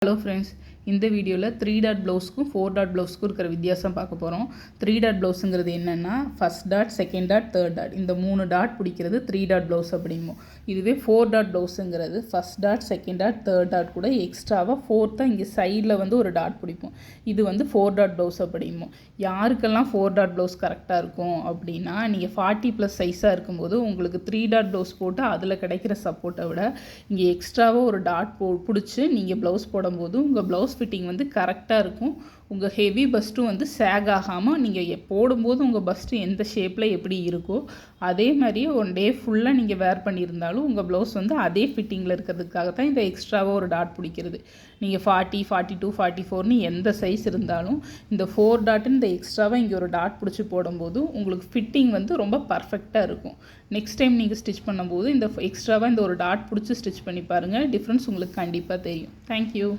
Hello friends, இந்த வீடியோவில் 3 dot ப்ளவுஸ்க்கும் 4 dot ப்ளவுஸ்க்கும் இருக்கிற வித்தியாசம் பார்க்க போகிறோம். 3 டாட் ப்ளவுஸுங்கிறது என்னென்னா first dot, second dot, third dot இந்த 3 டாட் பிடிக்கிறது 3 டாட் ப்ளவுஸ் அப்படிமோ. இதுவே 4 டாட் ப்ளவுஸுங்கிறது first dot, second dot, third dot கூட எக்ஸ்ட்ராவாக ஃபோர்த்தாக இங்கே சைடில் ஒரு டாட் பிடிப்போம். இது 4 டாட் ப்ளவுஸ் அப்படிமோ. யாருக்கெல்லாம் 4 டாட் ப்ளவுஸ் கரெக்டாக இருக்கும் அப்படின்னா, நீங்கள் 40+ சைஸாக இருக்கும்போது உங்களுக்கு 3 டாட் ப்ளவுஸ் போட்டு அதில் கிடைக்கிற சப்போர்ட்டை விட இங்கே எக்ஸ்ட்ராவாக ஒரு டாட் பிடிச்சி நீங்கள் ப்ளவுஸ் போடும்போது உங்கள் ப்ளவுஸ் ஃபிட்டிங் கரெக்டாக இருக்கும். உங்கள் ஹெவி பஸ்ட்டும் சேக் ஆகாமல் நீங்கள் போடும்போது உங்கள் பஸ்ட்டு எந்த ஷேப்பில் எப்படி இருக்கோ அதே மாதிரியே ஒன் டே ஃபுல்லாக நீங்கள் வேர் பண்ணியிருந்தாலும் உங்கள் ப்ளவுஸ் அதே ஃபிட்டிங்கில் இருக்கிறதுக்காக தான் இந்த எக்ஸ்ட்ராவாக ஒரு டாட் பிடிக்கிறது. நீங்கள் 40, 42, 44ன்னு எந்த சைஸ் இருந்தாலும் இந்த 4 டாட்டுன்னு இந்த எக்ஸ்ட்ராவாக இங்கே ஒரு டாட் பிடிச்சி போடும்போது உங்களுக்கு ஃபிட்டிங் ரொம்ப பர்ஃபெக்டாக இருக்கும். நெக்ஸ்ட் டைம் நீங்கள் ஸ்டிச் பண்ணும்போது இந்த எக்ஸ்ட்ராவாக இந்த ஒரு டாட் பிடிச்சி ஸ்டிச் பண்ணி பாருங்கள். டிஃப்ரென்ஸ் உங்களுக்கு கண்டிப்பாக தெரியும். தேங்க்யூ.